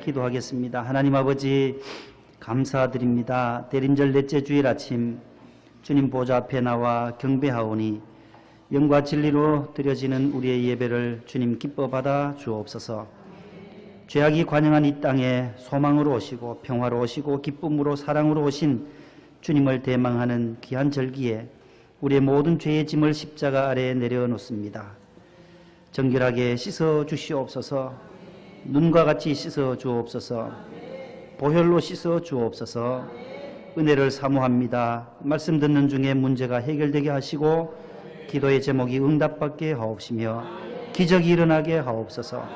기도하겠습니다. 하나님 아버지 감사드립니다. 대림절 넷째 주일 아침 주님 보좌 앞에 나와 경배하오니 영과 진리로 드려지는 우리의 예배를 주님 기뻐 받아 주옵소서. 죄악이 관영한 이 땅에 소망으로 오시고 평화로 오시고 기쁨으로 사랑으로 오신 주님을 대망하는 귀한 절기에 우리의 모든 죄의 짐을 십자가 아래에 내려놓습니다. 정결하게 씻어 주시옵소서. 눈과 같이 씻어 주옵소서. 보혈로 씻어 주옵소서. 은혜를 사모합니다. 말씀 듣는 중에 문제가 해결되게 하시고 기도의 제목이 응답받게 하옵시며 기적이 일어나게 하옵소서.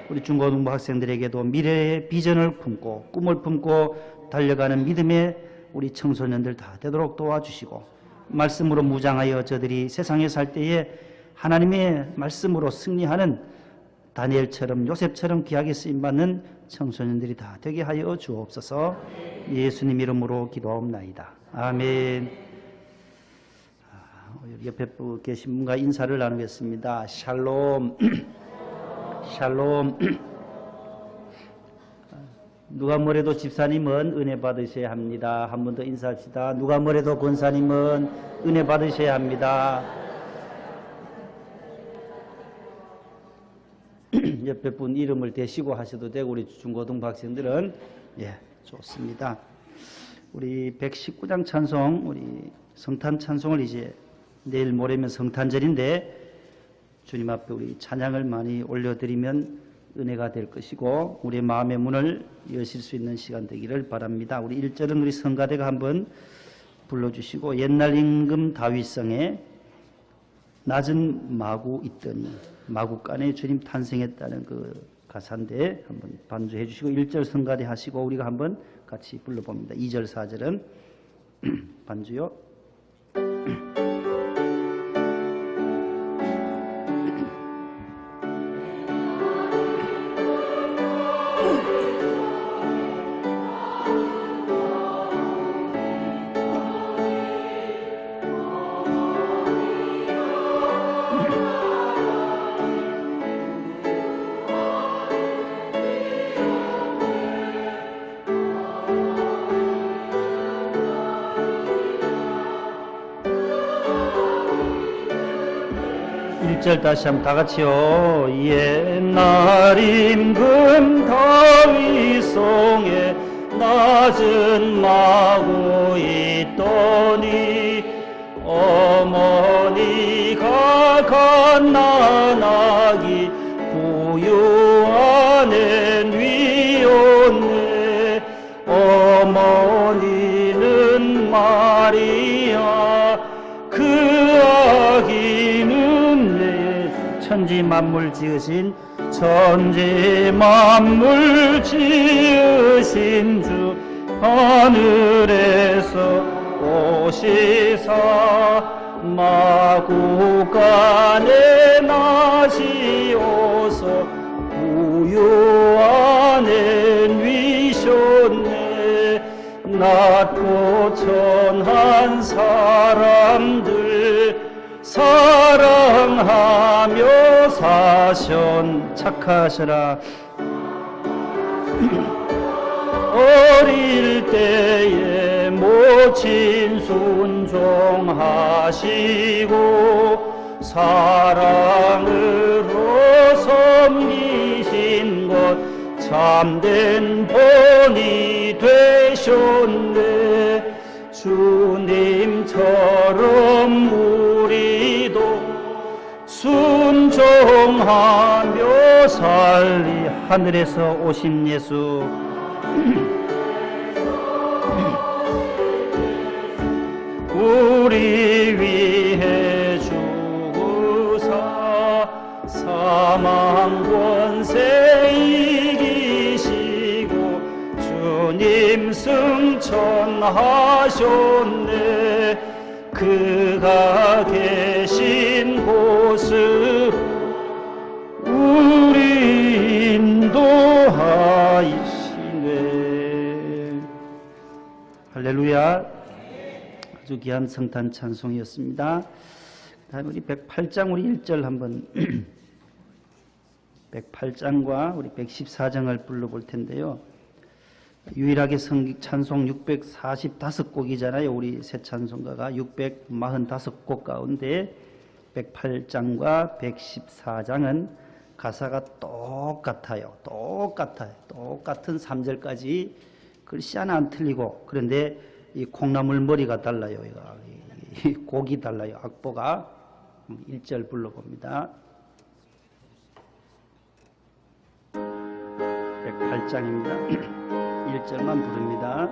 우리 중고등부 학생들에게도 미래의 비전을 품고 꿈을 품고 달려가는 믿음의 우리 청소년들 다 되도록 도와주시고 말씀으로 무장하여 저들이 세상에 살 때에 하나님의 말씀으로 승리하는 다니엘처럼 요셉처럼 귀하게 쓰임받는 청소년들이 다 되게 하여 주옵소서. 예수님 이름으로 기도하옵나이다. 아멘. 옆에 계신 분과 인사를 나누겠습니다. 샬롬. 샬롬. 누가 뭐래도 집사님은 은혜 받으셔야 합니다. 한 번 더 인사합시다. 누가 뭐래도 권사님은 은혜 받으셔야 합니다. 옆에 분 이름을 대시고 하셔도 되고 우리 중고등부 학생들은 좋습니다. 우리 119장 찬송, 우리 성탄 찬송을 이제 내일 모레면 성탄절인데 주님 앞에 우리 찬양을 많이 올려드리면 은혜가 될 것이고 우리의 마음의 문을 여실 수 있는 시간 되기를 바랍니다. 우리 1절은 우리 성가대가 한번 불러주시고 옛날 임금 다윗성에 낮은 마구 있더니 마구간에 주님 탄생했다는 그 가사인데 한번 반주해 주시고 1절 성가대 하시고 우리가 한번 같이 불러봅니다. 2절 4절은 반주요. 다시 한번 다 같이요. 옛날 임금 다윗성에 낮은 마구 있더니 어머니가 갓난아기 부유하는 위였네. 어머니는 마리아 그 아기는 천지 만물 지으신 천지 만물 지으신 주 하늘에서 오시사 마구간에 나시오서 부유하는 위셨네. 낮고 천한 사람들 사랑하며 사션 착하시라. 어릴 때에 모친 순종하시고 사랑으로 섬기신 것 참된 본이 되셨네. 주님처럼 우리도 순종하며 살리. 하늘에서 오신 예수 우리 위해 죽으사 사망 권세 이기시고 주님 승천하셨네. 그가 계신 곳을 우리 인도하시네. 할렐루야. 아주 귀한 성탄 찬송이었습니다. 다음 우리 108장 우리 1절 한번 108장과 우리 114장을 불러볼 텐데요. 유일하게 찬송 645곡이잖아요. 우리 새 찬송가가 645곡 가운데 108장과 114장은 가사가 똑같아요. 똑같은 3절까지 글씨 하나 안 틀리고, 그런데 이 콩나물 머리가 달라요. 이 곡이 달라요. 악보가. 1절 불러봅니다. 108장입니다. 1절만 부릅니다.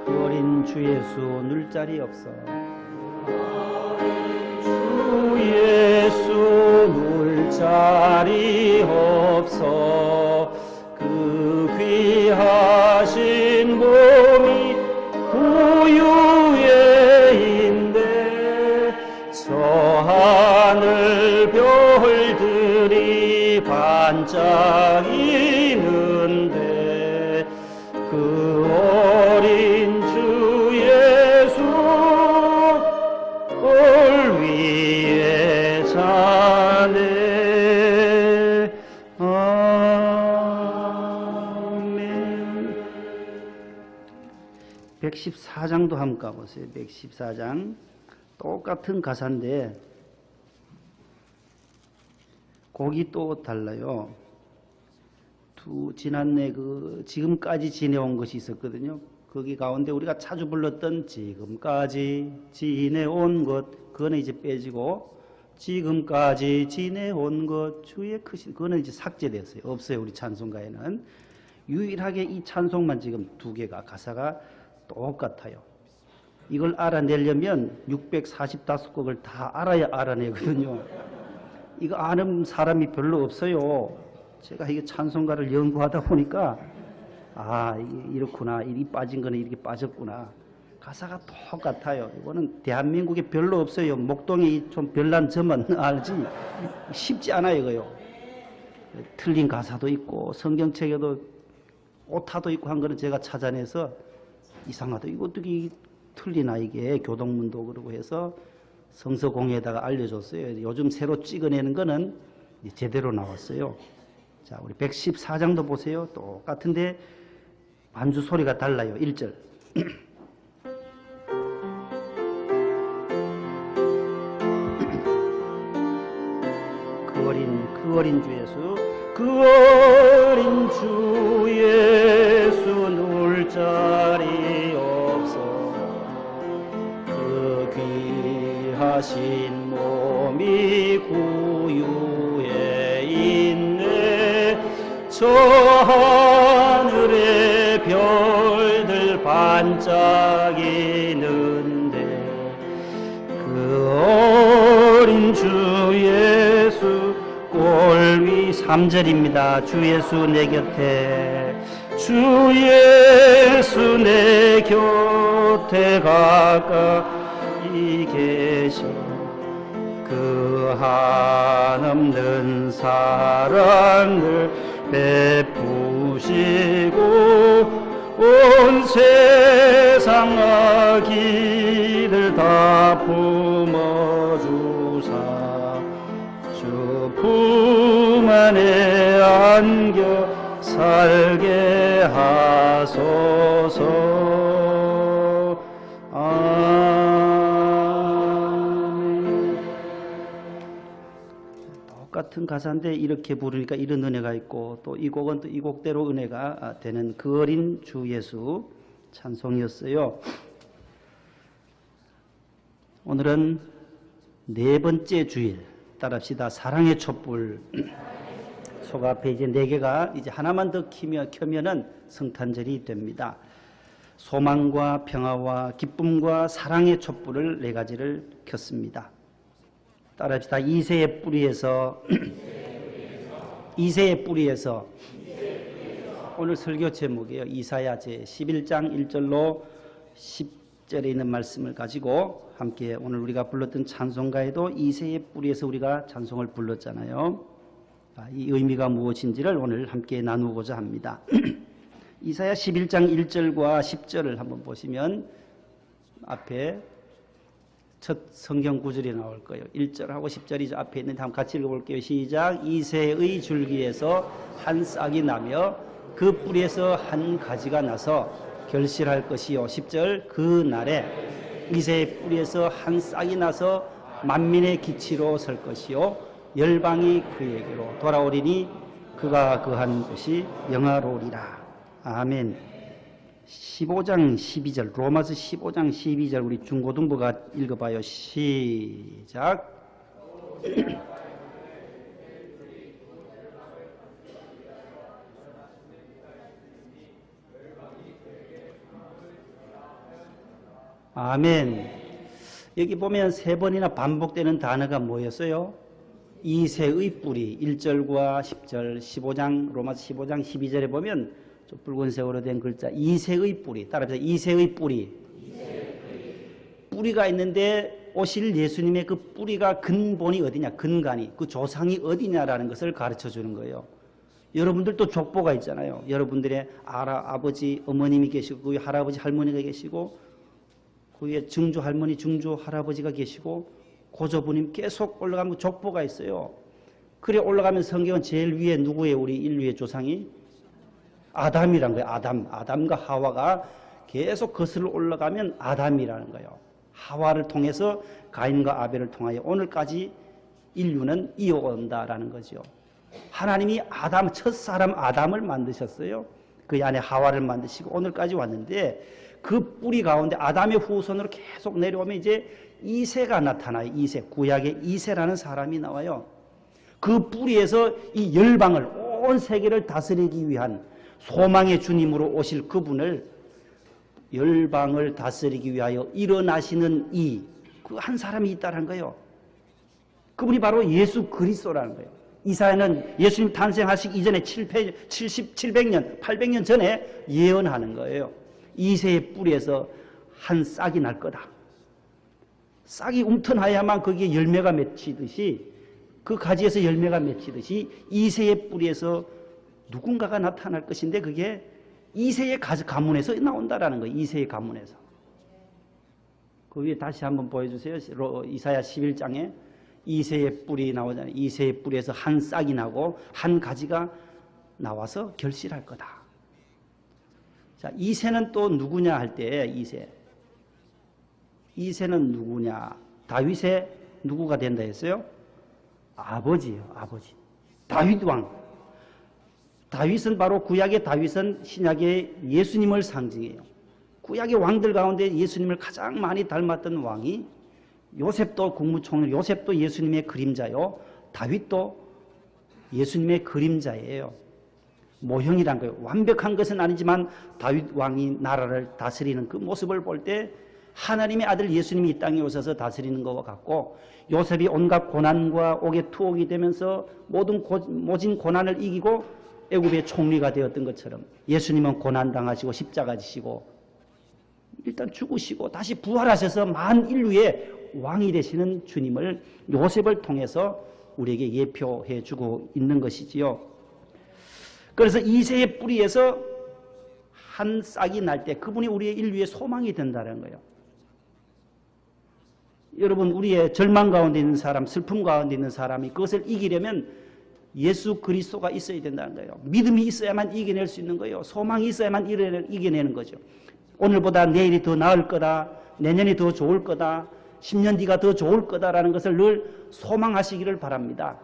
그 어린 주 예수 눌 자리 없어. 주 예수 눌 자리 없어. 그 귀하신 몸이 구유에인데 저 하늘 별들이 반짝이는데 그 어린 주 예수 올 위에 사네. 아멘. 114장도 한번 가보세요. 114장 똑같은 가사인데 곡이 또 달라요. 지난해 지금까지 지내온 것이 있었거든요. 거기 가운데 우리가 자주 불렀던 지금까지 지내온 것, 그거는 이제 빼지고 지금까지 지내온 것 주의 크신, 그거는 이제 삭제됐어요. 없어요. 우리 찬송가에는. 유일하게 이 찬송만 지금 두 개가 가사가 똑같아요. 이걸 알아내려면 645곡을 다 알아야 알아내거든요. 이거 아는 사람이 별로 없어요. 제가 이게 찬송가를 연구하다 보니까 이게 이렇구나, 이 빠진 거는 이렇게 빠졌구나. 가사가 똑같아요. 이거는 대한민국에 별로 없어요. 목동에 좀 별난 저만 알지 쉽지 않아요. 이거요. 틀린 가사도 있고 성경책에도 오타도 있고 한 거는 제가 찾아내서 이상하다. 이거 어떻게 틀리나, 이게 교동문도 그러고 해서 성서공회에다가 알려줬어요. 요즘 새로 찍어내는 거는 제대로 나왔어요. 자, 우리 114장도 보세요. 똑같은데 반주 소리가 달라요. 1절. 그 어린 주 예수, 그 어린 주 예수 눌 자리 없어. 그 귀하신 몸이 구유에 있네. 저 하늘의 별들 반짝이는데 그 어린 주 예수 꼴위 3절입니다. 주 예수 내 곁에, 주 예수 내 곁에 가까이 계셔. 그 한없는 사랑을 베푸시고 온 세상 악기들 다 품어주사 주 품 안에 안겨 살게 하소서. 아멘. 똑같은 가사인데 이렇게 부르니까 이런 은혜가 있고, 또 이 곡은 또 이 곡대로 은혜가 되는 그 어린 주 예수 찬송이었어요. 오늘은 네 번째 주일, 따라합시다. 사랑의 촛불. 속 앞에 이제 네 개가 이제 하나만 더 켜면은 성탄절이 됩니다. 소망과 평화와 기쁨과 사랑의 촛불을 네 가지를 켰습니다. 따라합시다. 이새의 뿌리에서 이새의 뿌리에서 오늘 설교 제목이에요. 이사야 제 11장 1절로 10절에 있는 말씀을 가지고 함께 오늘 우리가 불렀던 찬송가에도 이새의 뿌리에서 우리가 찬송을 불렀잖아요. 이 의미가 무엇인지를 오늘 함께 나누고자 합니다. 이사야 11장 1절과 10절을 한번 보시면 앞에 첫 성경 구절이 나올 거예요. 1절하고 10절이 앞에 있는데 한번 같이 읽어볼게요. 시작. 이새의 줄기에서 한 싹이 나며 그 뿌리에서 한 가지가 나서 결실할 것이요. 10절. 그 날에 이새의 뿌리에서 한 싹이 나서 만민의 기치로 설 것이요. 열방이 그에게로 돌아오리니 그가 거한 곳이 영화로우리라. 아멘. 15장 12절 로마서 15장 12절 우리 중고등부가 읽어봐요. 시작. 아멘. 여기 보면 세 번이나 반복되는 단어가 뭐였어요? 이새의 뿌리. 1절과 10절 15장 로마서 15장 12절에 보면 저 붉은색으로 된 글자 이새의 뿌리. 따라서 이새의 뿌리. 뿌리가 있는데 오실 예수님의 그 뿌리가 근본이 어디냐, 근간이, 그 조상이 어디냐라는 것을 가르쳐 주는 거예요. 여러분들도 족보가 있잖아요. 여러분들의 아버지, 어머님이 계시고 그 위에 할아버지, 할머니가 계시고 그 위에 증조 할머니, 증조 할아버지가 계시고 고조부님 계속 올라가면 족보가 있어요. 그래 올라가면 성경은 제일 위에 누구예요? 우리 인류의 조상이? 아담이란 거예요. 아담과 하와가 계속 거슬러 올라가면 아담이라는 거예요. 하와를 통해서 가인과 아벨을 통하여 오늘까지 인류는 이어온다라는 거죠. 하나님이 첫 사람 아담을 만드셨어요. 그 안에 하와를 만드시고 오늘까지 왔는데 그 뿌리 가운데 아담의 후손으로 계속 내려오면 이제 이새가 나타나요. 이새, 구약의 이새라는 사람이 나와요. 그 뿌리에서 이 열방을, 온 세계를 다스리기 위한 소망의 주님으로 오실 그분을, 열방을 다스리기 위하여 일어나시는 그 한 사람이 있다는 거예요. 그분이 바로 예수 그리스도라는 거예요. 이사야는 예수님 탄생하시기 이전에 700년, 800년 전에 예언하는 거예요. 이새의 뿌리에서 한 싹이 날 거다. 싹이 움튼하야만 거기에 열매가 맺히듯이, 그 가지에서 열매가 맺히듯이 이새의 뿌리에서 누군가가 나타날 것인데 그게 이새의 가문에서 나온다라는 거예요. 이새의 가문에서. 그 위에 다시 한번 보여주세요. 이사야 11장에 이새의 뿌리 나오잖아요. 이새의 뿌리에서 한 싹이 나고 한 가지가 나와서 결실할 거다. 자, 이새는 또 누구냐 할 때 이새는 누구냐? 다윗의 누구가 된다 했어요? 아버지예요. 아버지. 다윗 왕. 다윗은 바로 구약의 다윗은 신약의 예수님을 상징해요. 구약의 왕들 가운데 예수님을 가장 많이 닮았던 왕이 요셉도 국무총리, 요셉도 예수님의 그림자요. 다윗도 예수님의 그림자예요. 모형이란 거예요. 완벽한 것은 아니지만 다윗 왕이 나라를 다스리는 그 모습을 볼 때 하나님의 아들 예수님이 이 땅에 오셔서 다스리는 것과 같고, 요셉이 온갖 고난과 옥에 투옥이 되면서 모진 고난을 이기고 애굽의 총리가 되었던 것처럼 예수님은 고난당하시고 십자가 지시고 일단 죽으시고 다시 부활하셔서 만 인류의 왕이 되시는 주님을 요셉을 통해서 우리에게 예표해 주고 있는 것이지요. 그래서 이새의 뿌리에서 한 싹이 날 때 그분이 우리의 인류의 소망이 된다는 거예요. 여러분, 우리의 절망 가운데 있는 사람, 슬픔 가운데 있는 사람이 그것을 이기려면 예수 그리스도가 있어야 된다는 거예요. 믿음이 있어야만 이겨낼 수 있는 거예요. 소망이 있어야만 이겨내는 거죠. 오늘보다 내일이 더 나을 거다, 내년이 더 좋을 거다, 10년 뒤가 더 좋을 거다라는 것을 늘 소망하시기를 바랍니다.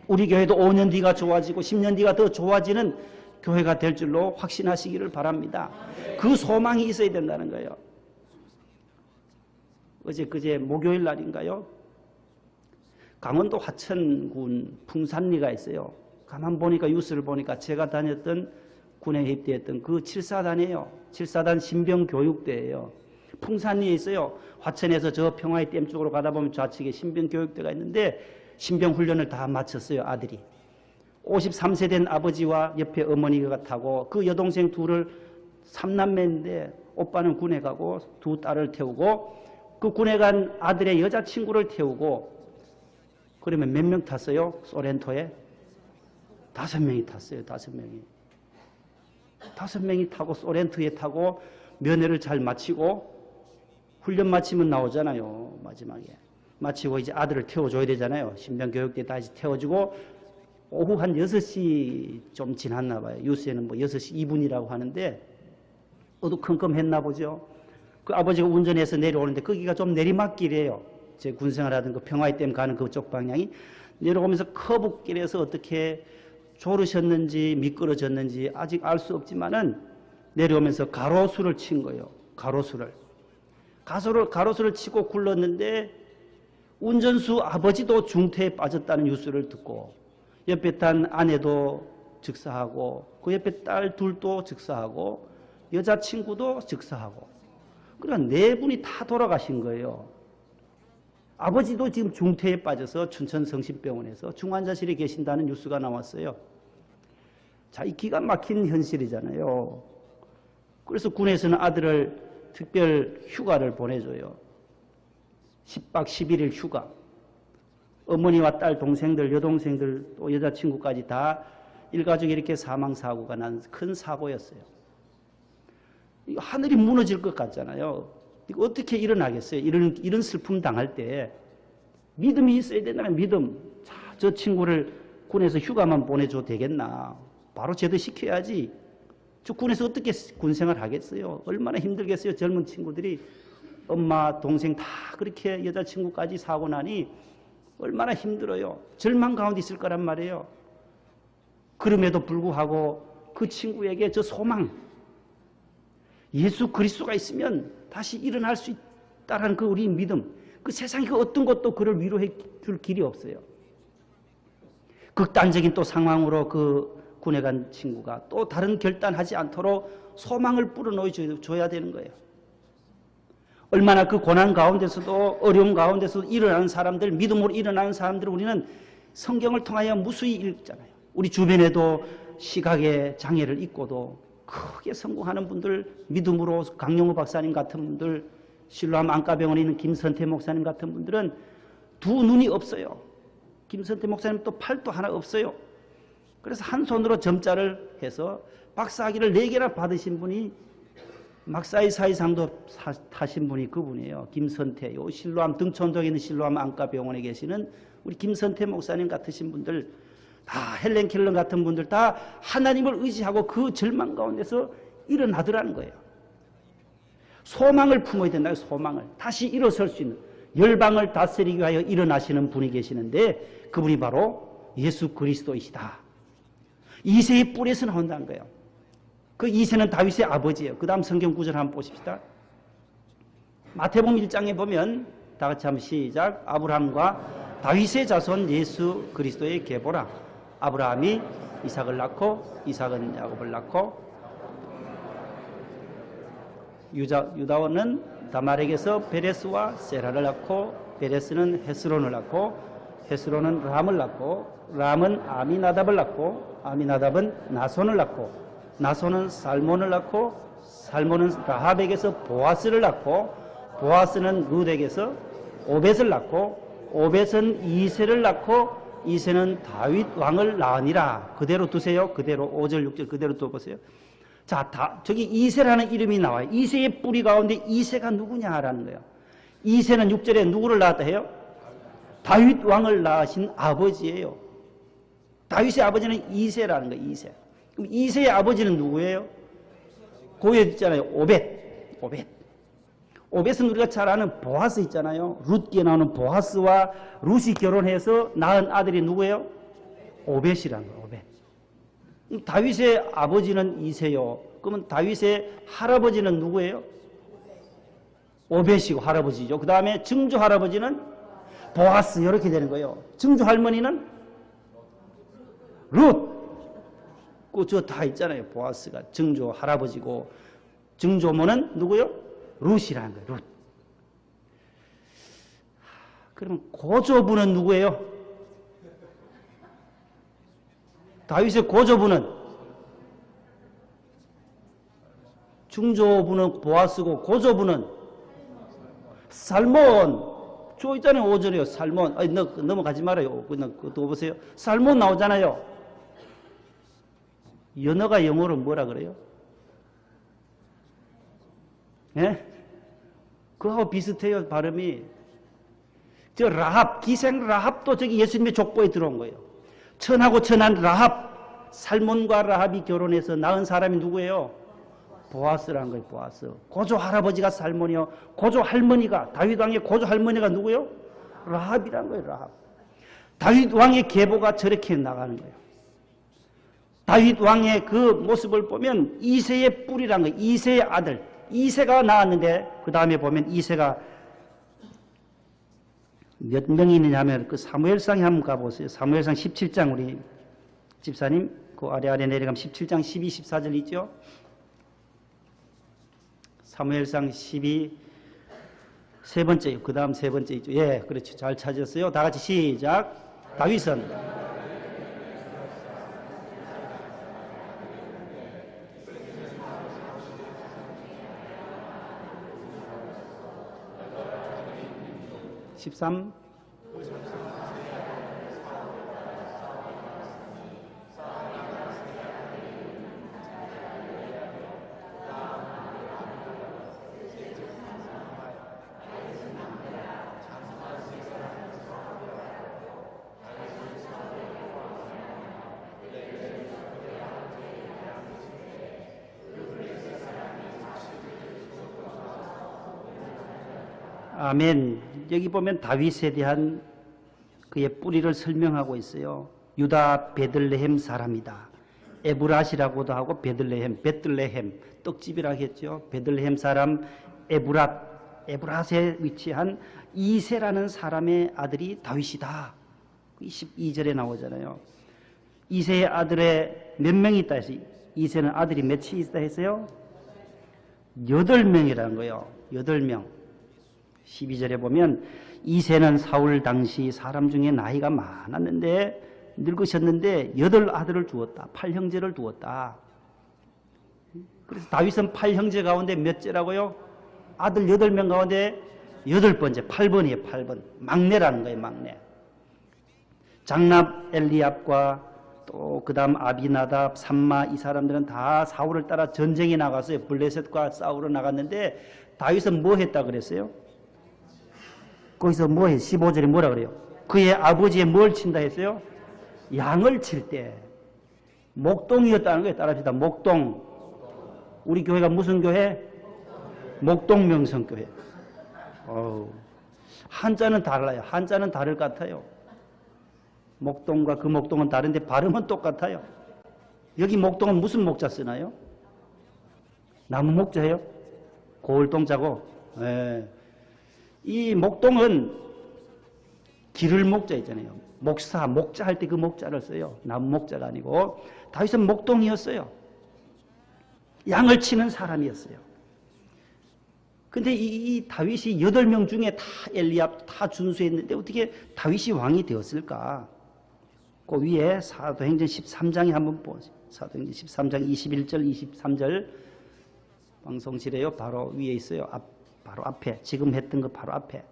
우리 교회도 5년 뒤가 좋아지고 10년 뒤가 더 좋아지는 교회가 될 줄로 확신하시기를 바랍니다. 그 소망이 있어야 된다는 거예요. 그제 목요일 날인가요? 강원도 화천군 풍산리가 있어요. 가만 보니까 뉴스를 보니까 제가 다녔던 군에 입대했던 그 7사단이에요. 7사단 신병교육대예요. 풍산리에 있어요. 화천에서 저 평화의 댐 쪽으로 가다 보면 좌측에 신병교육대가 있는데 신병훈련을 다 마쳤어요. 아들이. 53세 된 아버지와 옆에 어머니가 타고 그 여동생 둘을 3남매인데 오빠는 군에 가고 두 딸을 태우고 그 군에 간 아들의 여자친구를 태우고 그러면 몇 명 탔어요? 소렌토에? 5명이 탔어요. 5명이. 5명이 타고 소렌토에 타고 면회를 잘 마치고 훈련 마치면 나오잖아요. 마지막에. 마치고 이제 아들을 태워줘야 되잖아요. 신병교육 때 다시 태워주고 오후 한 6시 좀 지났나 봐요. 뉴스에는 뭐 6시 2분이라고 하는데 어두컴컴했나 보죠. 그 아버지가 운전해서 내려오는데 거기가 좀 내리막길이에요. 제 군생활하던 그 평화의댐 가는 그쪽 방향이 내려오면서 커브길에서 어떻게 조르셨는지 미끄러졌는지 아직 알 수 없지만은 내려오면서 가로수를 친 거예요. 가로수를 치고 굴렀는데 운전수 아버지도 중태에 빠졌다는 뉴스를 듣고 옆에 탄 아내도 즉사하고 그 옆에 딸 둘도 즉사하고 여자친구도 즉사하고 그러니까 네 분이 다 돌아가신 거예요. 아버지도 지금 중태에 빠져서 춘천성심병원에서 중환자실에 계신다는 뉴스가 나왔어요. 자, 이 기가 막힌 현실이잖아요. 그래서 군에서는 아들을 특별 휴가를 보내줘요. 10박 11일 휴가. 어머니와 딸, 동생들, 여동생들, 또 여자친구까지 다 일가족이 이렇게 사망사고가 난 큰 사고였어요. 하늘이 무너질 것 같잖아요. 이거 어떻게 일어나겠어요? 이런 슬픔 당할 때 믿음이 있어야 된다는 믿음. 자, 저 친구를 군에서 휴가만 보내줘도 되겠나? 바로 제도시켜야지. 저 군에서 어떻게 군생활 하겠어요? 얼마나 힘들겠어요? 젊은 친구들이 엄마, 동생 다 그렇게 여자친구까지 사고 나니 얼마나 힘들어요. 절망 가운데 있을 거란 말이에요. 그럼에도 불구하고 그 친구에게 저 소망, 예수 그리스도가 있으면 다시 일어날 수 있다는 그 우리 믿음, 그 세상에 그 어떤 것도 그를 위로해 줄 길이 없어요. 극단적인 또 상황으로 그 군에 간 친구가 또 다른 결단하지 않도록 소망을 불어넣어줘야 되는 거예요. 얼마나 그 고난 가운데서도 어려움 가운데서도 일어나는 사람들, 믿음으로 일어나는 사람들을 우리는 성경을 통하여 무수히 읽잖아요. 우리 주변에도 시각의 장애를 입고도 크게 성공하는 분들, 믿음으로 강영우 박사님 같은 분들, 실로암 안과병원에 있는 김선태 목사님 같은 분들은 두 눈이 없어요. 김선태 목사님 또 팔도 하나 없어요. 그래서 한 손으로 점자를 해서 박사학위를 4개나 받으신 분이 막사이 사이상도 타신 분이 그분이에요. 김선태. 요 실로암 등촌동에 있는 실로암 안과병원에 계시는 우리 김선태 목사님 같으신 분들, 다 헬렌 켈러 같은 분들 다 하나님을 의지하고 그 절망 가운데서 일어나더라는 거예요. 소망을 품어야 된다고. 소망을. 다시 일어설 수 있는, 열방을 다스리기 위하여 일어나시는 분이 계시는데 그분이 바로 예수 그리스도이시다. 이새의 뿔에서 나온다는 거예요. 그 이새는 다윗의 아버지예요. 그 다음 성경 구절 한번 보십시다. 마태복음 1장에 보면 다 같이 한번 시작. 아브라함과 다윗의 자손 예수 그리스도의 계보라. 아브라함이 이삭을 낳고 이삭은 야곱을 낳고 유다원은 다말에게서 베레스와 세라를 낳고 베레스는 헤스론을 낳고 헤스론은 람을 낳고 람은 아미나답을 낳고 아미나답은 나손을 낳고 나손은 살몬을 낳고 살몬은 라합에게서 보아스를 낳고 보아스는 룻에게서 오벳을 낳고 오벳은 이새를 낳고 이새는 다윗 왕을 낳으니라. 그대로 두세요. 그대로 5절 6절 그대로 또 보세요. 자, 저기 이새라는 이름이 나와요. 이새의 뿌리 가운데 이새가 누구냐라는 거예요. 이새는 6절에 누구를 낳았다 해요? 다윗 왕을 낳으신 아버지예요. 다윗의 아버지는 이새라는 거예요. 이새. 그럼 이새의 아버지는 누구예요? 고에 있잖아요. 오벳. 오벳은 우리가 잘 아는 보아스 있잖아요. 룻기에 나오는 보아스와 룻이 결혼해서 낳은 아들이 누구예요? 오벳이라는 거예요. 오벳. 다윗의 아버지는 이새요. 그러면 다윗의 할아버지는 누구예요? 오벳이고 할아버지죠. 그 다음에 증조 할아버지는 보아스. 이렇게 되는 거예요. 증조 할머니는 룻. 그 저 다 있잖아요. 보아스가 증조 할아버지고 증조모는 누구요? 룻이라는 거예요. 룻. 그럼 고조부는 누구예요? 다윗의 고조부는 중조부는 보아스고 고조부는 살몬. 저 있잖아요. 5절이요. 살몬. 아니, 넘어가지 말아요. 그거 보세요. 살몬 나오잖아요. 연어가 영어로 뭐라 그래요? 예? 그하고 비슷해요, 발음이. 저 라합, 기생 라합도 저기 예수님의 족보에 들어온 거예요. 천하고 천한 라합, 살몬과 라합이 결혼해서 낳은 사람이 누구예요? 보아스라는 거예요, 보아스. 고조 할아버지가 살몬이요. 고조 할머니가, 다윗 왕의 고조 할머니가 누구예요? 라합이라는 거예요, 라합. 다윗 왕의 계보가 저렇게 나가는 거예요. 다윗 왕의 그 모습을 보면 이새의 뿔이라는 거예요. 이새의 아들. 이새가 나왔는데 그 다음에 보면 이새가 몇 명이 있느냐면 그 사무엘상에 한번 가보세요. 사무엘상 17장 우리 집사님 그 아래 내려가면 17장 12, 14절 있죠. 사무엘상 12 세 번째, 그 다음 세 번째 있죠. 예, 그렇죠. 잘 찾았어요. 다 같이 시작. 다윗은 (13) 아멘. 여기 보면 다윗에 대한 그의 뿌리를 설명하고 있어요. 유다 베들레헴 사람이다. 에브랏이라고도 하고 베들레헴, 떡집이라고 했죠. 베들레헴 사람 에브랏에 위치한 이새라는 사람의 아들이 다윗이다. 12절에 나오잖아요. 이새의 아들에 몇 명이 있다 해서 이새는 아들이 몇이 있다 했어요? 8명이라는 거예요. 8명. 12절에 보면 이새는 사울 당시 사람 중에 나이가 많았는데 늙으셨는데 8아들을 두었다. 8형제를 두었다. 그래서 다윗은 8형제 가운데 몇째라고요? 아들 8명 가운데 8번째, 8번이에요. 8번. 막내라는 거예요. 막내. 장납 엘리압과 또 그 다음 아비나답, 삼마 이 사람들은 다 사울을 따라 전쟁에 나갔어요. 블레셋과 싸우러 나갔는데 다윗은 뭐 했다 그랬어요? 거기서 뭐 해? 15절에 뭐라 그래요? 그의 아버지의 뭘 친다 했어요? 양을 칠 때 목동이었다는 거예요. 따라합시다. 목동. 우리 교회가 무슨 교회? 목동명성교회. 한자는 달라요. 한자는 다를 것 같아요. 목동과 그 목동은 다른데 발음은 똑같아요. 여기 목동은 무슨 목자 쓰나요? 나무 목자예요? 고을동자고. 예. 이 목동은 기를 목자 있잖아요. 목자 할 때 그 목자를 써요. 나무 목자가 아니고. 다윗은 목동이었어요. 양을 치는 사람이었어요. 근데 이 다윗이 8명 중에 다 엘리압 다 준수했는데 어떻게 다윗이 왕이 되었을까? 그 위에 사도행전 13장에 한번 보세요. 사도행전 13장 21절 23절 방송실에요. 바로 위에 있어요. 바로 앞에, 지금 했던 거 바로 앞에.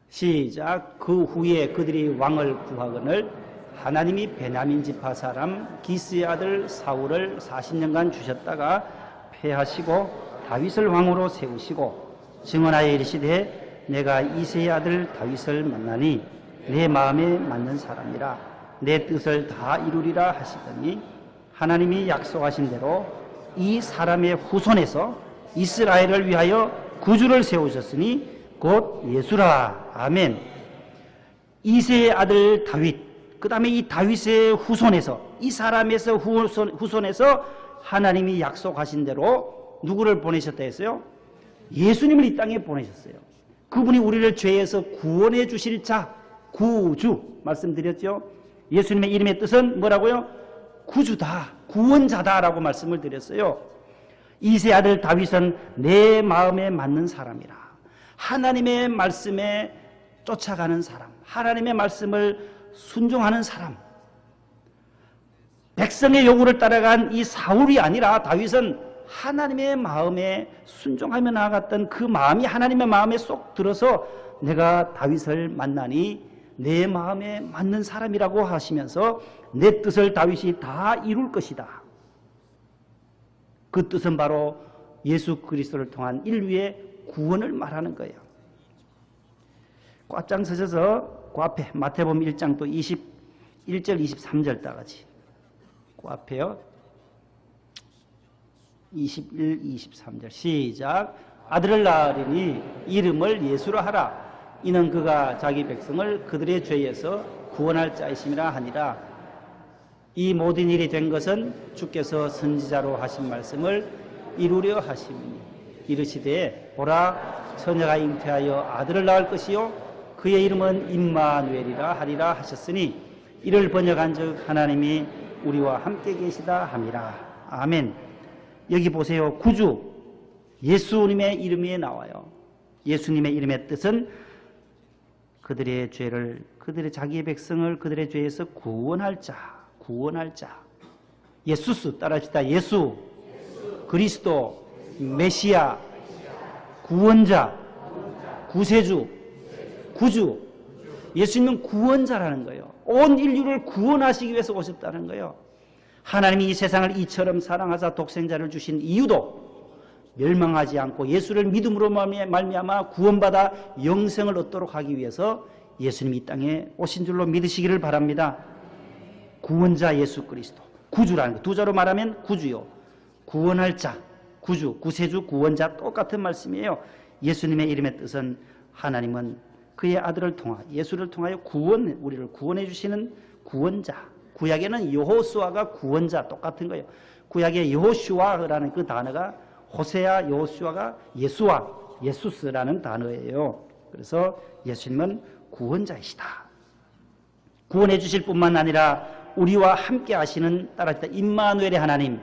시작. 그 후에 그들이 왕을 구하거늘 하나님이 베냐민 지파 사람 기스의 아들 사울을 40년간 주셨다가 패하시고 다윗을 왕으로 세우시고 증언하여 이르시되 내가 이새의 아들 다윗을 만나니 내 마음에 맞는 사람이라 내 뜻을 다 이루리라 하시더니 하나님이 약속하신 대로 이 사람의 후손에서 이스라엘을 위하여 구주를 세우셨으니 곧 예수라. 아멘. 이새의 아들 다윗, 그 다음에 이 다윗의 후손에서, 이 사람에서 후손에서 하나님이 약속하신 대로 누구를 보내셨다 했어요? 예수님을 이 땅에 보내셨어요. 그분이 우리를 죄에서 구원해 주실 자, 구주 말씀드렸죠. 예수님의 이름의 뜻은 뭐라고요? 구주다, 구원자다라고 말씀을 드렸어요. 이새 아들 다윗은 내 마음에 맞는 사람이라. 하나님의 말씀에 쫓아가는 사람, 하나님의 말씀을 순종하는 사람. 백성의 요구를 따라간 이 사울이 아니라 다윗은 하나님의 마음에 순종하며 나아갔던 그 마음이 하나님의 마음에 쏙 들어서 내가 다윗을 만나니 내 마음에 맞는 사람이라고 하시면서 내 뜻을 다윗이 다 이룰 것이다. 그 뜻은 바로 예수 그리스도를 통한 인류의 구원을 말하는 거예요. 꽉장 서셔서 그 앞에 마태복음 1장 또 21절 23절 따가지 그 앞에요. 21, 23절 시작. 아들을 낳으리니 이름을 예수라 하라. 이는 그가 자기 백성을 그들의 죄에서 구원할 자이심이라 하니라. 이 모든 일이 된 것은 주께서 선지자로 하신 말씀을 이루려 하심이니 이르시되 보라 처녀가 잉태하여 아들을 낳을 것이요 그의 이름은 임마누엘이라 하리라 하셨으니 이를 번역한즉 하나님이 우리와 함께 계시다 함이라. 아멘. 여기 보세요. 구주 예수님의 이름이 나와요. 예수님의 이름의 뜻은 그들의 죄를, 그들의 자기의 백성을 그들의 죄에서 구원할 자, 구원할 자. 예수스 따라합시다. 예수, 그리스도, 메시아, 구원자, 구세주, 구주. 예수님은 구원자라는 거예요. 온 인류를 구원하시기 위해서 오셨다는 거예요. 하나님이 이 세상을 이처럼 사랑하사 독생자를 주신 이유도 멸망하지 않고 예수를 믿음으로 말미암아 구원받아 영생을 얻도록 하기 위해서 예수님이 이 땅에 오신 줄로 믿으시기를 바랍니다. 구원자 예수 그리스도, 구주라는 거. 두 자로 말하면 구주요. 구원할 자, 구주, 구세주, 구원자 똑같은 말씀이에요. 예수님의 이름의 뜻은 하나님은 그의 아들을 통하 예수를 통하여 우리를 구원해 주시는 구원자. 구약에는 여호수아가 구원자 똑같은 거예요. 구약의 여호슈아라는 그 단어가 호세아 여호수아가 예수와 예수스라는 단어예요. 그래서 예수님은 구원자이시다. 구원해 주실 뿐만 아니라 우리와 함께 하시는 따라합시다. 임마누엘의 하나님.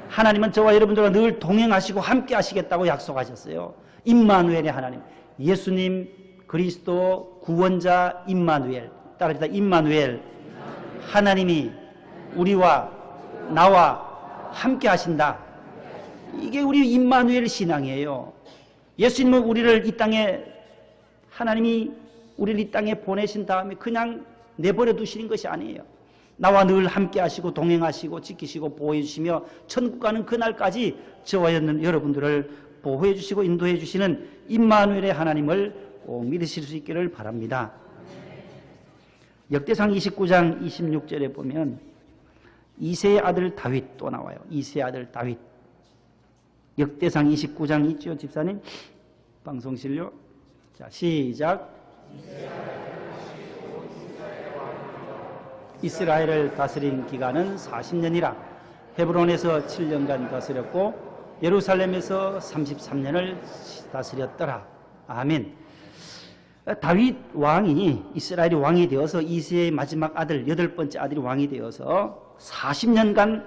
하나님은 저와 여러분들과 늘 동행하시고 함께 하시겠다고 약속하셨어요. 임마누엘의 하나님. 예수님 그리스도 구원자 임마누엘. 따라합시다. 임마누엘. 하나님이 우리와 나와 함께 하신다. 이게 우리 임마누엘 신앙이에요. 예수님은 우리를 이 땅에 하나님이 우리를 이 땅에 보내신 다음에 그냥 내버려 두시는 것이 아니에요. 나와 늘 함께 하시고 동행하시고 지키시고 보호해 주시며 천국 가는 그날까지 저와 여러분들을 보호해 주시고 인도해 주시는 임마누엘의 하나님을 꼭 믿으실 수 있기를 바랍니다. 역대상 29장 26절에 보면 이새의 아들 다윗 또 나와요. 이새의 아들 다윗. 역대상 29장 있죠, 집사님? 방송실요. 자, 시작. 이스라엘을 다스린 기간은 40년이라. 헤브론에서 7년간 다스렸고 예루살렘에서 33년을 다스렸더라. 아멘. 다윗 왕이 이스라엘이 왕이 되어서 이새의 마지막 아들 8번째 아들이 왕이 되어서 40년간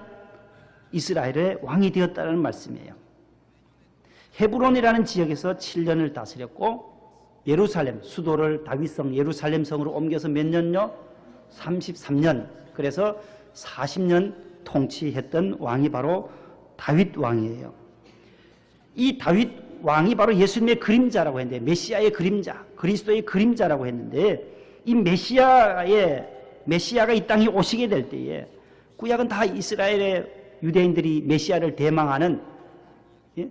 이스라엘의 왕이 되었다는 말씀이에요. 헤브론이라는 지역에서 7년을 다스렸고 예루살렘 수도를 다윗성 예루살렘 성으로 옮겨서 몇 년요? 33년. 그래서 40년 통치했던 왕이 바로 다윗 왕이에요. 이 다윗 왕이 바로 예수님의 그림자라고 했는데 메시아의 그림자, 그리스도의 그림자라고 했는데 이 메시아가 이 땅에 오시게 될 때에 구약은 다 이스라엘의 유대인들이 메시아를 대망하는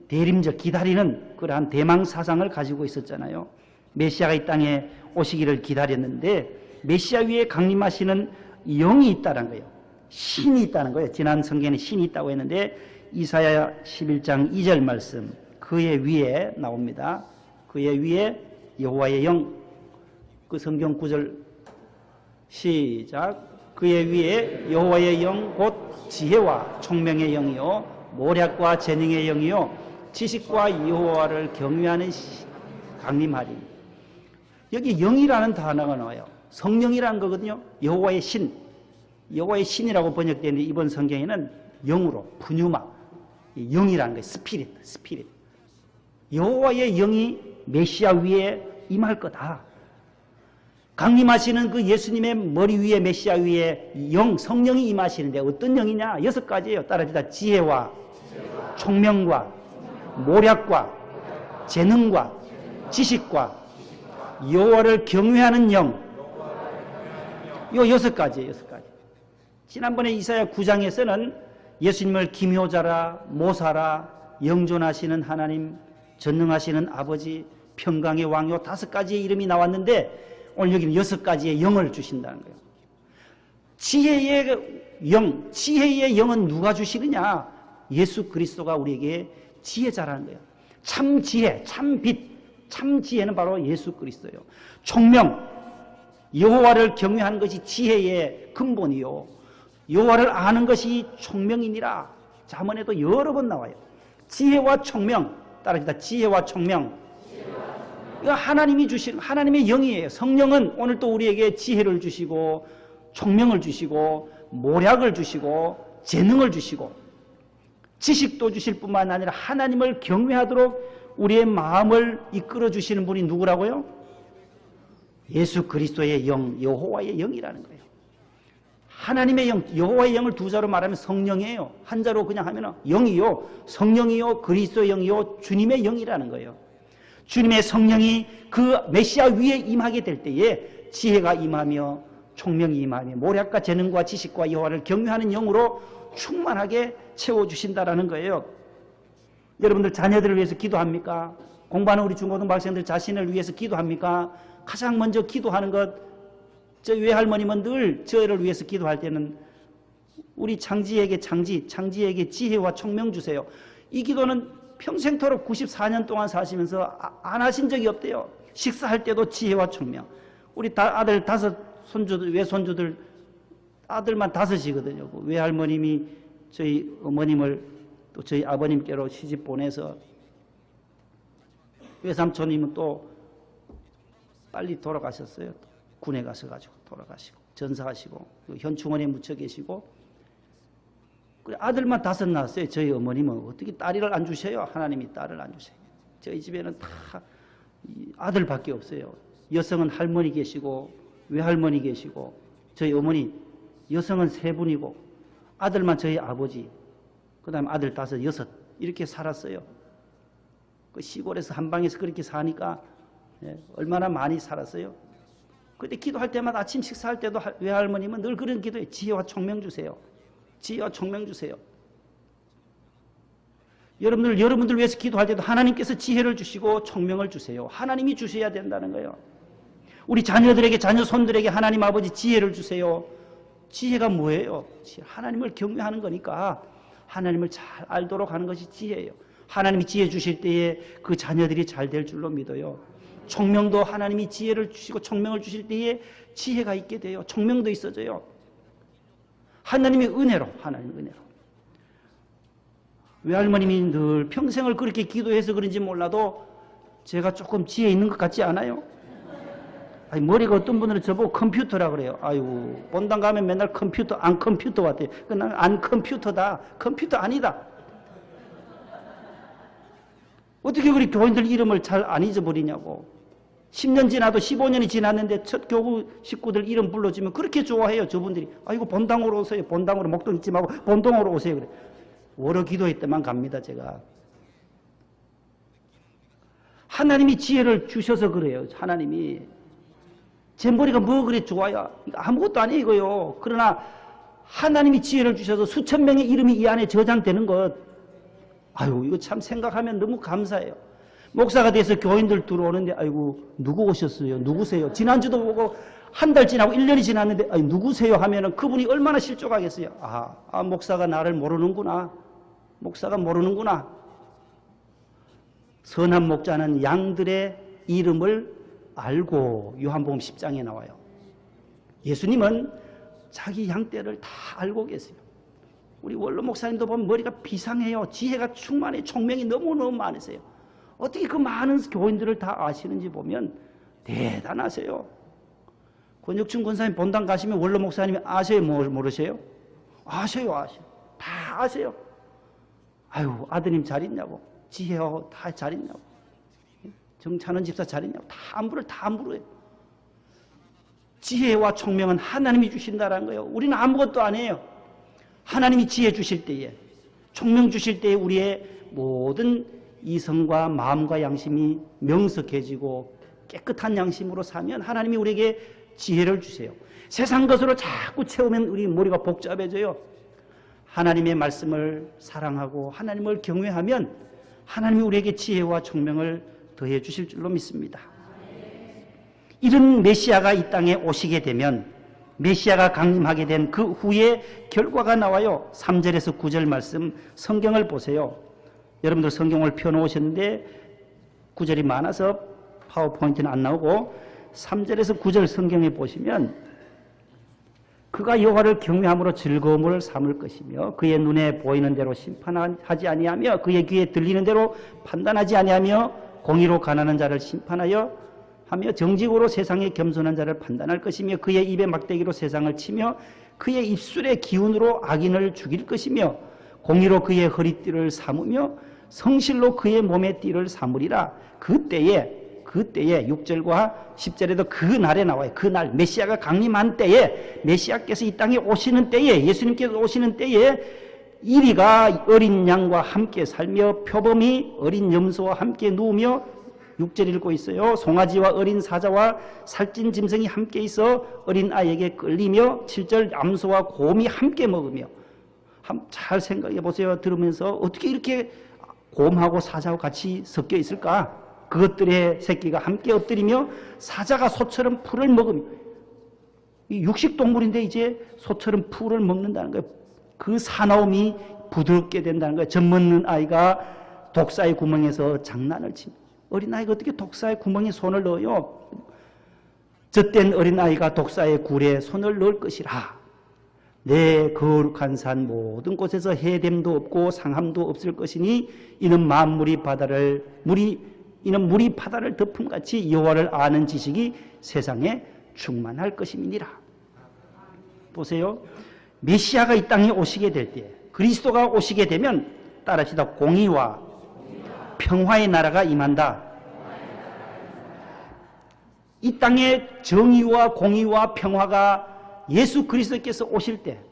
대림절 기다리는 그러한 대망 사상을 가지고 있었잖아요. 메시아가 이 땅에 오시기를 기다렸는데 메시아 위에 강림하시는 영이 있다는 거예요. 신이 있다는 거예요. 지난 성경에 신이 있다고 했는데 이사야 11장 2절 말씀 그의 위에 나옵니다. 그의 위에 여호와의 영. 그 성경 구절 시작. 그의 위에 여호와의 영 곧 지혜와 총명의 영이요 모략과 재능의 영이요 지식과 여호와를 경외하는 강림하리. 여기 영이라는 단어가 나와요. 성령이라는 거거든요. 여호와의 신. 여호와의 신이라고 번역되는데 이번 성경에는 영으로 푸뉴마 영이라는 거예요. 스피릿. 여호와의 영이 메시아 위에 임할 거다. 강림하시는 그 예수님의 머리 위에 메시아 위에 성령이 임하시는데 어떤 영이냐? 6가지예요. 따라합시다. 지혜와 총명과 모략과 재능과 지식과 여호와를 경외하는 영. 요 6가지예요. 6가지. 지난번에 이사야 9장에서는 예수님을 기묘자라 모사라 영존하시는 하나님 전능하시는 아버지, 평강의 왕, 요 5가지의 이름이 나왔는데 오늘 여기는 6가지의 영을 주신다는 거예요. 지혜의 영, 지혜의 영은 누가 주시느냐? 예수 그리스도가 우리에게 지혜자라는 거예요. 참 지혜, 참 빛, 참 지혜는 바로 예수 그리스도예요. 총명, 여호와를 경외하는 것이 지혜의 근본이요, 여호와를 아는 것이 총명이니라. 잠언에도 여러 번 나와요. 지혜와 총명, 따라합니다. 지혜와 총명. 이거 하나님이 주신 하나님의 영이에요. 성령은 오늘 또 우리에게 지혜를 주시고 총명을 주시고 모략을 주시고 재능을 주시고 지식도 주실 뿐만 아니라 하나님을 경외하도록 우리의 마음을 이끌어 주시는 분이 누구라고요? 예수 그리스도의 영, 여호와의 영이라는 거예요. 하나님의 영, 여호와의 영을 2자로 말하면 성령이에요. 1자로 그냥 하면 영이요, 성령이요, 그리스도의 영이요, 주님의 영이라는 거예요. 주님의 성령이 그 메시아 위에 임하게 될 때에 지혜가 임하며 총명이 임하며 모략과 재능과 지식과 여호와를 경외하는 영으로 충만하게 채워주신다라는 거예요. 여러분들 자녀들을 위해서 기도합니까? 공부하는 우리 중고등학생들 자신을 위해서 기도합니까? 가장 먼저 기도하는 것, 저 외할머님은 늘 저를 위해서 기도할 때는 우리 장지에게 지혜와 총명 주세요. 이 기도는 평생토록 94년 동안 사시면서 안 하신 적이 없대요. 식사할 때도 지혜와 총명. 우리 아들 5 손주들, 외손주들 아들만 5이거든요. 외할머님이 저희 어머님을 또 저희 아버님께로 시집 보내서 외삼촌님은 또 빨리 돌아가셨어요. 군에 가셔가지고 돌아가시고 전사하시고 현충원에 묻혀 계시고 아들만 5 낳았어요. 저희 어머님은 어떻게 딸을 안 주셔요? 하나님이 딸을 안 주셔요. 저희 집에는 다 아들밖에 없어요. 여성은 할머니 계시고 외할머니 계시고 저희 어머니 여성은 3분이고 아들만 저희 아버지, 그 다음에 아들 5, 6 이렇게 살았어요. 그 시골에서 한 방에서 그렇게 사니까 얼마나 많이 살았어요. 그때 기도할 때마다 아침 식사할 때도 외할머님은 늘 그런 기도해요. 지혜와 총명 주세요. 지혜와 총명 주세요. 여러분들 위해서 기도할 때도 하나님께서 지혜를 주시고 총명을 주세요. 하나님이 주셔야 된다는 거예요. 우리 자녀들에게, 자녀 손들에게 하나님 아버지 지혜를 주세요. 지혜가 뭐예요? 하나님을 경외하는 거니까 하나님을 잘 알도록 하는 것이 지혜예요. 하나님이 지혜 주실 때에 그 자녀들이 잘 될 줄로 믿어요. 총명도 하나님이 지혜를 주시고 총명을 주실 때에 지혜가 있게 돼요. 총명도 있어져요. 하나님의 은혜로, 하나님의 은혜로. 외할머님이 늘 평생을 그렇게 기도해서 그런지 몰라도 제가 조금 지혜 있는 것 같지 않아요? 아니, 머리가 어떤 분들은 저보고 컴퓨터라 그래요. 아이고, 본당 가면 맨날 컴퓨터, 안 컴퓨터 같아요. 난 안 컴퓨터다. 컴퓨터 아니다. 어떻게 그리 교인들 이름을 잘 안 잊어버리냐고. 10년 지나도 15년이 지났는데 첫 교구 식구들 이름 불러주면 그렇게 좋아해요. 저분들이. 아이고, 본당으로 오세요. 본당으로 목동 잊지 말고 본당으로 오세요. 그래. 월어 기도회 때만 갑니다, 제가. 하나님이 지혜를 주셔서 그래요. 하나님이. 제 머리가 뭐 그래 좋아요? 아무것도 아니에요, 이거요. 그러나 하나님이 지혜를 주셔서 수천 명의 이름이 이 안에 저장되는 것. 아유, 이거 참 생각하면 너무 감사해요. 목사가 돼서 교인들 들어오는데, 아이고, 누구 오셨어요? 누구세요? 지난주도 보고 한 달 지나고 1년이 지났는데, 아이, 누구세요? 하면은 그분이 얼마나 실족하겠어요? 목사가 나를 모르는구나. 목사가 모르는구나. 선한 목자는 양들의 이름을 알고, 요한복음 10장에 나와요. 예수님은 자기 양떼를 다 알고 계세요. 우리 원로 목사님도 보면 머리가 비상해요. 지혜가 충만해. 총명이 너무너무 많으세요. 어떻게 그 많은 교인들을 다 아시는지 보면 대단하세요. 권혁춘 권사님 본당 가시면 원로 목사님이 아세요? 모르세요? 아셔요. 다 아세요. 아유, 아드님 잘 있냐고. 지혜요, 다 잘 있냐고. 정찬원 집사 잘 있냐고. 다 안 물어요. 지혜와 총명은 하나님이 주신다는 거예요. 우리는 아무것도 안 해요. 하나님이 지혜 주실 때에, 총명 주실 때에 우리의 모든 이성과 마음과 양심이 명석해지고 깨끗한 양심으로 사면 하나님이 우리에게 지혜를 주세요. 세상 것으로 자꾸 채우면 우리 머리가 복잡해져요. 하나님의 말씀을 사랑하고 하나님을 경외하면 하나님이 우리에게 지혜와 총명을 더해 주실 줄로 믿습니다. 이런 메시아가 이 땅에 오시게 되면 메시아가 강림하게 된 그 후에 결과가 나와요. 3절에서 9절 말씀 성경을 보세요. 여러분들 성경을 펴놓으셨는데 9절이 많아서 파워포인트는 안 나오고 3절에서 9절 성경에 보시면 그가 여호와를 경외함으로 즐거움을 삼을 것이며 그의 눈에 보이는 대로 심판하지 아니하며 그의 귀에 들리는 대로 판단하지 아니하며 공의로 가난한 자를 심판하여 하며 정직으로 세상에 겸손한 자를 판단할 것이며 그의 입에 막대기로 세상을 치며 그의 입술의 기운으로 악인을 죽일 것이며 공의로 그의 허리띠를 삼으며 성실로 그의 몸의 띠를 삼으리라. 그때에 6절과 10절에도 그 날에 나와요. 그 날 메시아가 강림한 때에 메시아께서 이 땅에 오시는 때에 예수님께서 오시는 때에 이리가 어린 양과 함께 살며 표범이 어린 염소와 함께 누우며 6절 읽고 있어요. 송아지와 어린 사자와 살찐 짐승이 함께 있어 어린 아이에게 끌리며 7절 암소와 곰이 함께 먹으며 잘 생각해 보세요. 들으면서 어떻게 이렇게 곰하고 사자하고 같이 섞여 있을까? 그것들의 새끼가 함께 엎드리며 사자가 소처럼 풀을 먹으며 육식동물인데 이제 소처럼 풀을 먹는다는 거예요. 그 사나움이 부드럽게 된다는 거예요. 젖 먹는 아이가 독사의 구멍에서 장난을 칩니다. 어린아이가 어떻게 독사의 구멍에 손을 넣어요? 젖된 어린아이가 독사의 굴에 손을 넣을 것이라. 내 거룩한 산 모든 곳에서 해됨도 없고 상함도 없을 것이니 이는 만물이 바다를 물이 바다를 덮음같이 여호와를 아는 지식이 세상에 충만할 것임이니라. 보세요. 메시아가 이 땅에 오시게 될 때, 그리스도가 오시게 되면 따라합시다. 공의와 평화의 나라가 임한다. 이 땅에 정의와 공의와 평화가 예수 그리스도께서 오실 때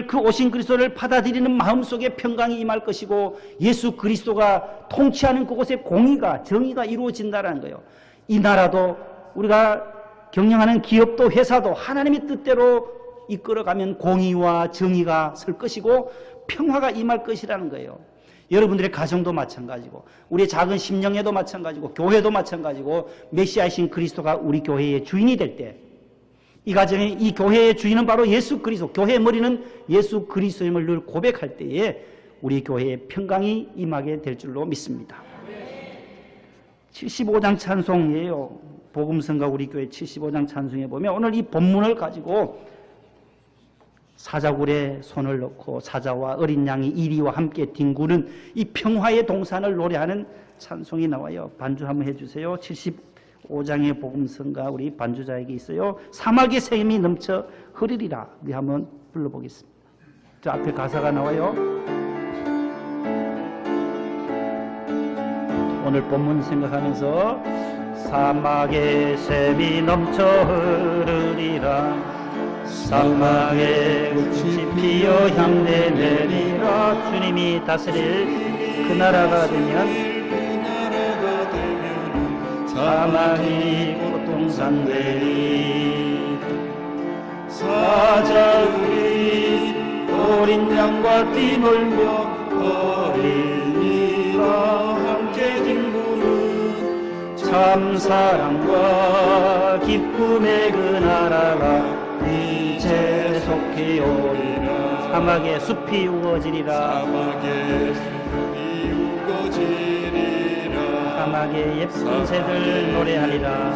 그 오신 그리스도를 받아들이는 마음속에 평강이 임할 것이고 예수 그리스도가 통치하는 그곳에 공의가 정의가 이루어진다는 거예요. 이 나라도 우리가 경영하는 기업도 회사도 하나님의 뜻대로 이끌어가면 공의와 정의가 설 것이고 평화가 임할 것이라는 거예요. 여러분들의 가정도 마찬가지고 우리의 작은 심령에도 마찬가지고 교회도 마찬가지고 메시아이신 그리스도가 우리 교회의 주인이 될 때 이 가정에 이 교회의 주인은 바로 예수 그리스도, 교회의 머리는 예수 그리스도임을 늘 고백할 때에 우리 교회의 평강이 임하게 될 줄로 믿습니다. 75장 찬송이에요. 복음성가 우리 교회 75장 찬송에 보면 오늘 이 본문을 가지고 사자굴에 손을 넣고 사자와 어린 양이 이리와 함께 뒹구는 이 평화의 동산을 노래하는 찬송이 나와요. 반주 한번 해주세요. 75장의 복음성가 우리 반주자에게 있어요. 사막의 샘이 넘쳐 흐르리라. 우리 한번 불러보겠습니다. 저 앞에 가사가 나와요. 오늘 본문 생각하면서 사막의 샘이 넘쳐 흐르리라. 사막에 꽃이 피어 향내 내리라. 주님이 다스릴 그 나라가 되면 사막이 고통산 되리. 사자들이 어린 양과 뛰놀며 어린이와 함께 뒹구는 참 사랑과 기쁨의 그 나라가 이제 속히 오리라. 사막에 숲이 우거지리라. 사막에 숲이 우거지리라. 사막에 예쁜 새들 노래하리라.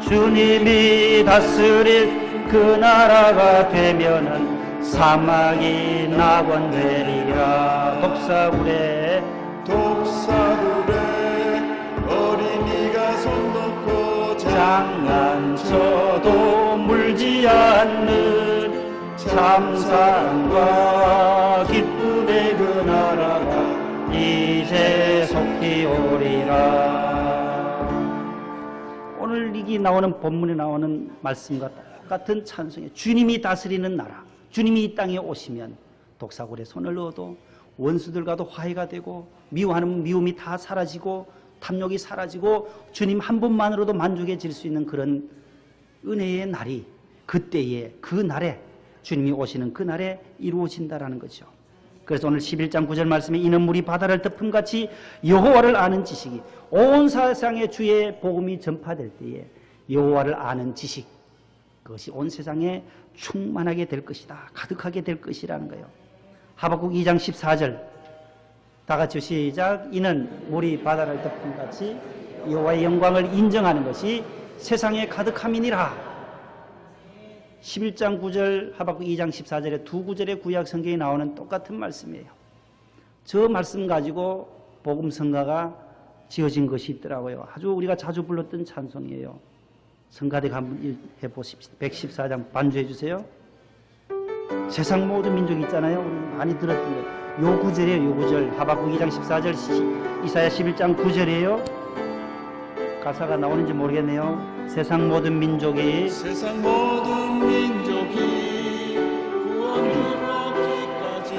주님이 다스릴 그 나라가 되면은 사막이 낙원되리라. 독사굴에 어린이가 손 놓고 장난쳐도 물지 않는 참사랑과 기쁨의 그 나라가 이제 속히 오리라. 오늘 이기 나오는 본문에 나오는 말씀과 똑같은 찬송에 주님이 다스리는 나라, 주님이 이 땅에 오시면 독사굴에 손을 넣어도 원수들과도 화해가 되고 미워하는 미움이 다 사라지고 탐욕이 사라지고 주님 한 분만으로도 만족해질 수 있는 그런 은혜의 날이 그때에 그 날에 주님이 오시는 그 날에 이루어진다라는 거죠. 그래서 오늘 11장 9절 말씀에 이는 물이 바다를 덮음같이 여호와를 아는 지식이 온 세상에 주의 복음이 전파될 때에 여호와를 아는 지식, 그것이 온 세상에 충만하게 될 것이다. 가득하게 될 것이라는 거예요. 하박국 2장 14절 다 같이 시작. 이는 물이 바다를 덮음같이 여호와의 영광을 인정하는 것이 세상에 가득함이니라. 11장 9절 하박국 2장 14절에 두 구절의 구약 성경에 나오는 똑같은 말씀이에요. 저 말씀 가지고 복음 성가가 지어진 것이 있더라고요. 아주 우리가 자주 불렀던 찬송이에요. 성가대 한번 해보십시오. 114장 반주해 주세요. 세상 모든 민족이 있잖아요. 우리 많이 들었던 거예요. 요 구절이에요. 요 구절. 하박국 2장 14절, 이사야 11장 9절이에요. 가사가 나오는지 모르겠네요. 세상 모든 민족이 구원을 얻기까지.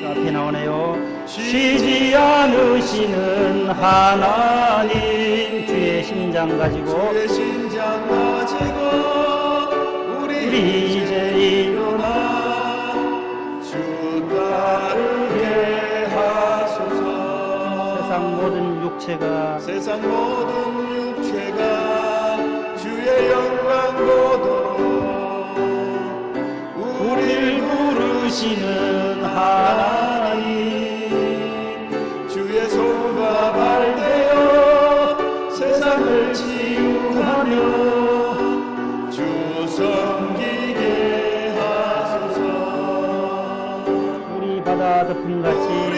자, 앞에 나오네요. 쉬지 않으시는 하나님, 주의 심장 가지고 우리 이제 일어나 주 따르게 하소서. 세상 모든 육체가 주의 영광 보도록 우릴 부르시는 하나님, 주의 손과 발 되어 세상을 치유하며 주 섬기게 하소서. 우리 바다 덮음같이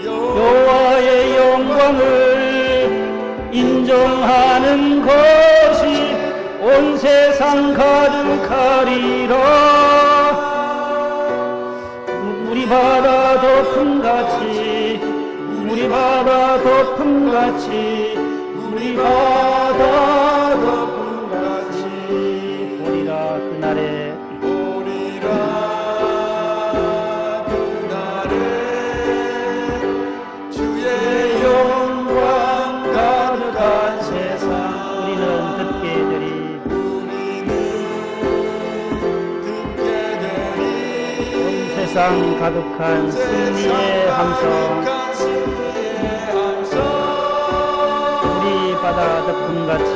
여호와의 영광을 인정하는 것이 온 세상 가득하리라. 우리 바다 덮음같이, 우리 바다 덮음같이, 우리 바다 덮음같이 보리라 그날에 주의 영광 가득한 세상. 우리는 듣게 되리 온 세상 가득한 승리의 함성. 우리 바다 덮음같이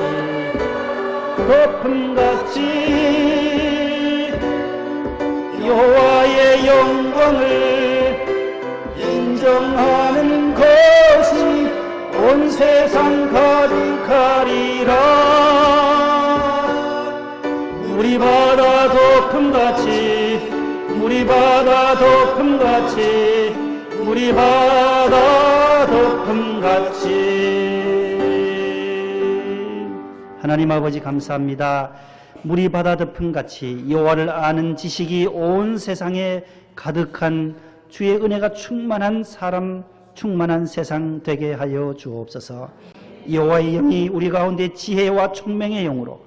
여호와의 영광을 인정하는 것이 온 세상 가득하리라. 우리 바다 덮음같이, 우리 바다 덮음같이, 우리 바다 덮음같이. 하나님 아버지 감사합니다. 물이 바다 덮음같이 여호와를 아는 지식이 온 세상에 가득한 주의 은혜가 충만한 사람, 충만한 세상 되게 하여 주옵소서. 여호와의 영이 우리 가운데 지혜와 총명의 영으로,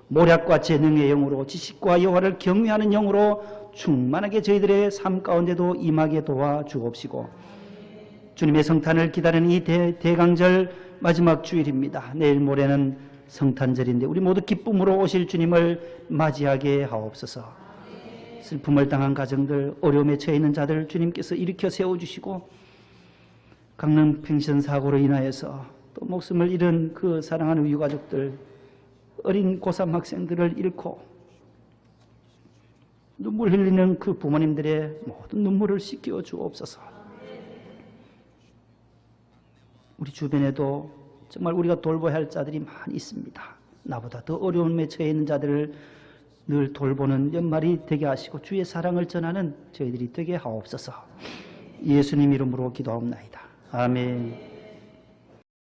모략과 재능의 영으로, 지식과 여호와를 경외하는 영으로 충만하게 저희들의 삶 가운데도 임하게 도와 주옵시고, 주님의 성탄을 기다리는 이 대강절 마지막 주일입니다. 내일 모레는 성탄절인데 우리 모두 기쁨으로 오실 주님을 맞이하게 하옵소서. 슬픔을 당한 가정들, 어려움에 처해 있는 자들 주님께서 일으켜 세워주시고, 강릉 펜션 사고로 인하여서 또 목숨을 잃은 그 사랑하는 유가족들, 어린 고3 학생들을 잃고 눈물 흘리는 그 부모님들의 모든 눈물을 씻겨 주옵소서. 우리 주변에도 정말 우리가 돌봐야 할 자들이 많이 있습니다. 나보다 더 어려움에 처해 있는 자들을 늘 돌보는 연말이 되게 하시고 주의 사랑을 전하는 저희들이 되게 하옵소서. 예수님 이름으로 기도하옵나이다. 아멘.